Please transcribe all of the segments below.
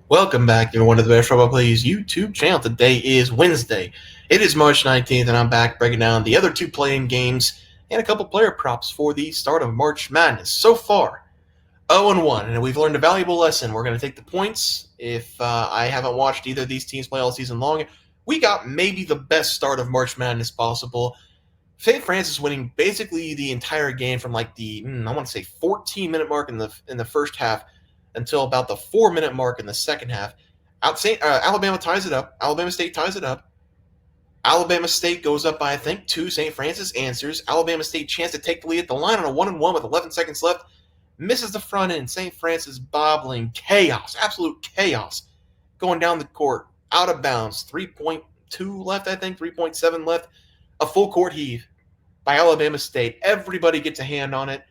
Welcome back, everyone, to the Better Football Plays YouTube channel. Today is Wednesday. It is March 19th, and I'm back breaking down the other two playing games and a couple player props for the start of March Madness. So far, 0-1, and we've learned a valuable lesson. We're going to take the points. If I haven't watched either of these teams play all season long, we got maybe the best start of March Madness possible. St. Francis winning basically the entire game from like the I want to say 14-minute mark in the first half until about the 4-minute mark in the second half. Alabama ties it up. Alabama State ties it up. Alabama State goes up by I think 2. St. Francis answers. Alabama State chance to take the lead at the line on a 1-1 with 11 seconds left. Misses the front end. St. Francis bobbling. Chaos. Absolute chaos. Going down the court. Out of bounds. 3.2 left, I think. 3.7 left. A full court heave by Alabama State. Everybody gets a hand on it.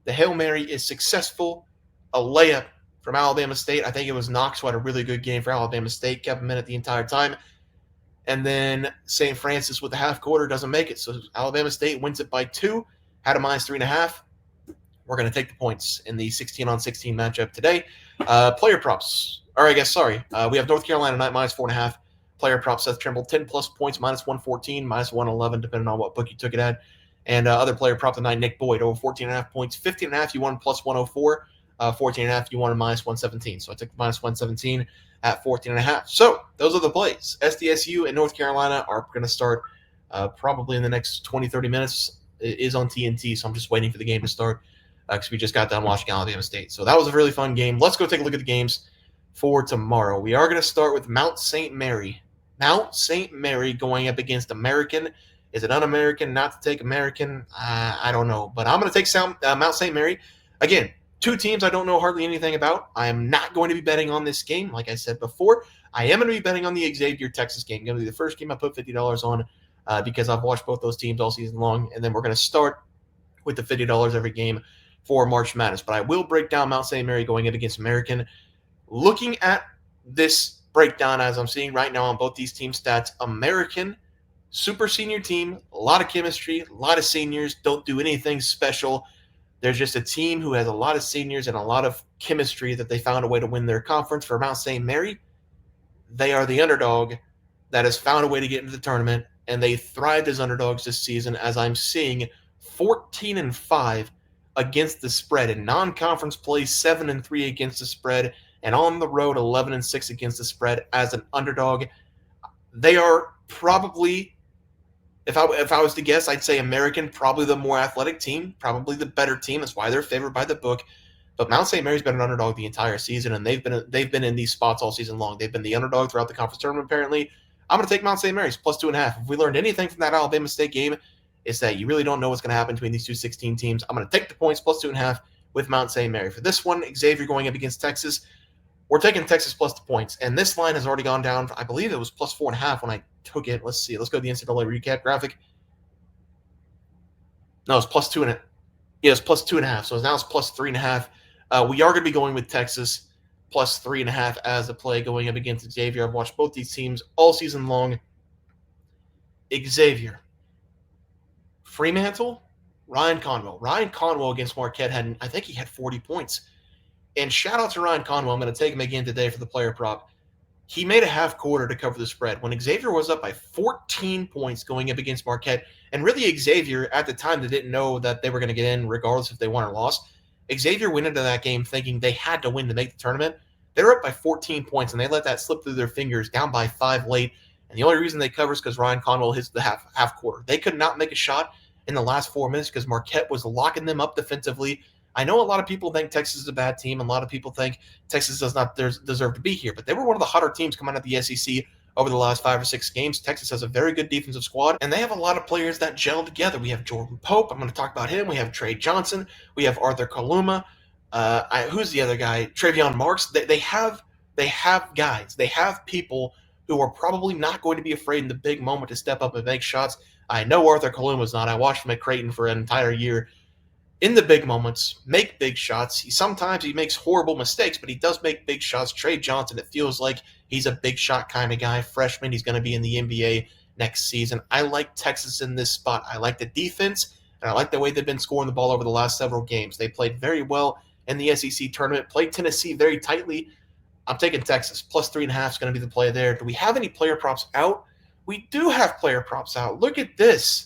The Hail Mary is successful. A layup from Alabama State. I think it was Knox who had a really good game for Alabama State. Kept him in it the entire time. And then St. Francis with the half quarter doesn't make it. So Alabama State wins it by 2. Had a minus 3.5. We're going to take the points in the 16-on-16 matchup today. Player props. Or I guess, sorry. We have North Carolina tonight, minus 4.5. Player prop Seth Trimble, 10-plus points, minus 114, minus 111, depending on what book you took it at. And other player prop tonight, Nick Boyd, over 14.5 points. 15.5, you won plus 104. 14.5, you won minus 117. So I took the minus 117 at 14.5. So those are the plays. SDSU and North Carolina are going to start probably in the next 20, 30 minutes. It is on TNT, so I'm just waiting for the game to start because we just got done watching Alabama State. So that was a really fun game. Let's go take a look at the games for tomorrow. We are going to start with Mount St. Mary. Mount St. Mary going up against American. Is it un-American not to take American? I don't know. But I'm going to take Mount St. Mary. Again, two teams I don't know hardly anything about. I am not going to be betting on this game. Like I said before, I am going to be betting on the Xavier Texas game. Going to be the first game I put $50 on because I've watched both those teams all season long. And then we're going to start with the $50 every game for March Madness. But I will break down Mount St. Mary going up against American. Looking at this breakdown as I'm seeing right now on both these team stats, American, super senior team, a lot of chemistry, a lot of seniors, don't do anything special. There's just a team who has a lot of seniors and a lot of chemistry that they found a way to win their conference. For Mount St. Mary, they are the underdog that has found a way to get into the tournament, and they thrived as underdogs this season as I'm seeing 14-5 against the spread. In non-conference play, 7-3 against the spread, and on the road, 11-6 against the spread as an underdog. They are probably, if I was to guess, I'd say American, probably the more athletic team, probably the better team. That's why they're favored by the book. But Mount St. Mary's been an underdog the entire season, and they've been in these spots all season long. They've been the underdog throughout the conference tournament, apparently. I'm going to take Mount St. Mary's plus 2.5. If we learned anything from that Alabama State game, it's that you really don't know what's going to happen between these two 16 teams. I'm going to take the points plus 2.5 with Mount St. Mary. For this one, Xavier going up against Texas. We're taking Texas plus the points, and this line has already gone down. I believe it was plus 4.5 when I took it. Let's see. Let's go to the NCAA recap graphic. No, it's plus 2.5. Yeah, it's plus 2.5. So now it's plus 3.5. We are going to be going with Texas plus 3.5 as a play going up against Xavier. I've watched both these teams all season long. Xavier, Fremantle, Ryan Conwell. Ryan Conwell against Marquette I think he had 40 points. And shout out to Ryan Conwell. I'm going to take him again today for the player prop. He made a half quarter to cover the spread. When Xavier was up by 14 points going up against Marquette, and really Xavier, at the time, they didn't know that they were going to get in regardless if they won or lost. Xavier went into that game thinking they had to win to make the tournament. They were up by 14 points, and they let that slip through their fingers, down by 5 late. And the only reason they cover is because Ryan Conwell hits the half quarter. They could not make a shot in the last 4 minutes because Marquette was locking them up defensively. I know a lot of people think Texas is a bad team. A lot of people think Texas does not deserve to be here, but they were one of the hotter teams coming out of the SEC over the last 5 or 6 games. Texas has a very good defensive squad, and they have a lot of players that gel together. We have Jordan Pope. I'm going to talk about him. We have Trey Johnson. We have Arthur Kaluma. Who's the other guy? Travion Marks. They have guys. They have people who are probably not going to be afraid in the big moment to step up and make shots. I know Arthur Kaluma's not. I watched him at Creighton for an entire year. In the big moments, make big shots. Sometimes he makes horrible mistakes, but he does make big shots. Trey Johnson, it feels like he's a big shot kind of guy. Freshman, he's going to be in the NBA next season. I like Texas in this spot. I like the defense, and I like the way they've been scoring the ball over the last several games. They played very well in the SEC tournament, played Tennessee very tightly. I'm taking Texas. Plus 3.5 is going to be the play there. Do we have any player props out? We do have player props out. Look at this.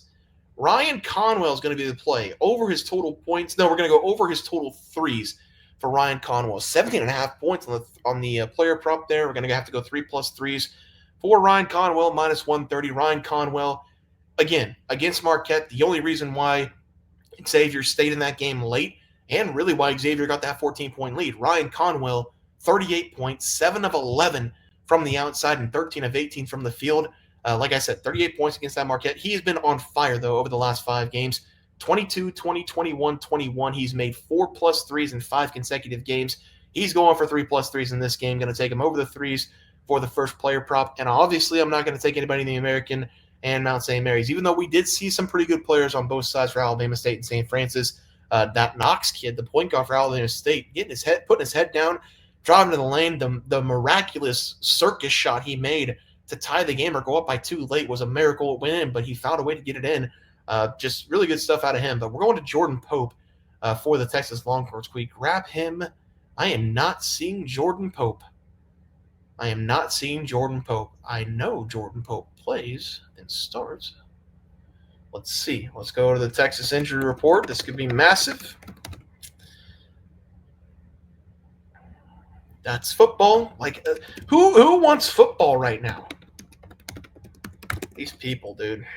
Ryan Conwell is going to be the play. Over his total points. No, we're going to go over his total threes for Ryan Conwell. 17.5 points on the player prop there. We're going to have to go 3 plus threes for Ryan Conwell, minus 130. Ryan Conwell, again, against Marquette. The only reason why Xavier stayed in that game late, and really why Xavier got that 14-point lead. Ryan Conwell, 38 points, 7 of 11 from the outside and 13 of 18 from the field. Like I said, 38 points against that Marquette. He's been on fire, though, over the last 5 games. 22, 20, 21, 21. He's made 4 plus threes in 5 consecutive games. He's going for 3 plus threes in this game. Going to take him over the threes for the first player prop. And obviously, I'm not going to take anybody in the American and Mount St. Mary's, even though we did see some pretty good players on both sides for Alabama State and St. Francis. That Knox kid, the point guard for Alabama State, putting his head down, driving to the lane. The miraculous circus shot he made to tie the game or go up by 2 late was a miracle win, but he found a way to get it in. Just really good stuff out of him. But we're going to Jordan Pope for the Texas Longhorns. Can we grab him? I am not seeing Jordan Pope. I know Jordan Pope plays and starts. Let's see. Let's go to the Texas injury report. This could be massive. That's football. Like, who wants football right now? These people, dude.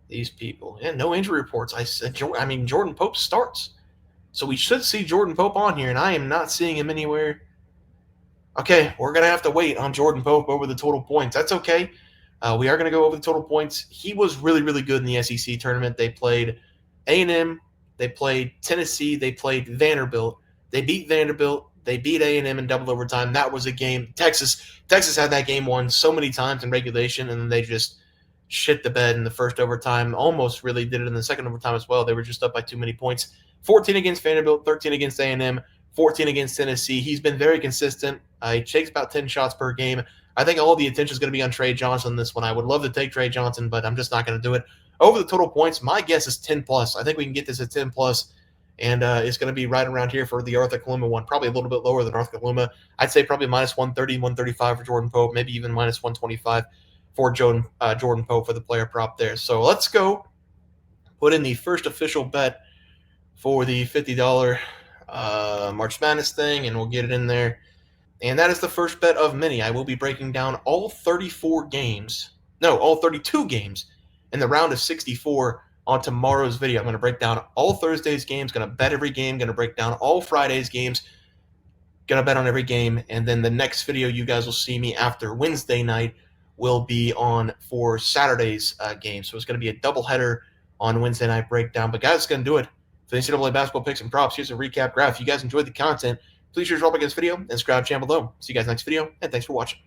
These people. Yeah, no injury reports. Jordan Pope starts. So we should see Jordan Pope on here, and I am not seeing him anywhere. Okay, we're going to have to wait on Jordan Pope over the total points. That's okay. We are going to go over the total points. He was really, really good in the SEC tournament. They played A&M. They played Tennessee. They played Vanderbilt. They beat Vanderbilt. They beat A&M in double overtime. That was a game. Texas had that game won so many times in regulation, and then they just shit the bed in the first overtime. Almost really did it in the second overtime as well. They were just up by too many points. 14 against Vanderbilt, 13 against A&M, 14 against Tennessee. He's been very consistent. He takes about 10 shots per game. I think all the attention is going to be on Trey Johnson this one. I would love to take Trey Johnson, but I'm just not going to do it. Over the total points, my guess is 10 plus. I think we can get this at 10 plus, and it's going to be right around here for the Arthur Kaluma one. Probably a little bit lower than Arthur Kaluma. I'd say probably minus 130, 135 for Jordan Pope, maybe even minus 125 for Jordan Pope for the player prop there. So let's go put in the first official bet for the $50 March Madness thing, and we'll get it in there. And that is the first bet of many. I will be breaking down all 32 games in the round of 64 on tomorrow's video. I'm going to break down all Thursday's games, going to bet every game, going to break down all Friday's games, going to bet on every game, and then the next video you guys will see me after Wednesday night will be on for Saturday's game. So it's going to be a doubleheader on Wednesday night breakdown. But guys, it's going to do it for the NCAA basketball picks and props. Here's a recap graph. If you guys enjoyed the content, please share, drop like this video, and subscribe to the channel below. See you guys next video, and thanks for watching.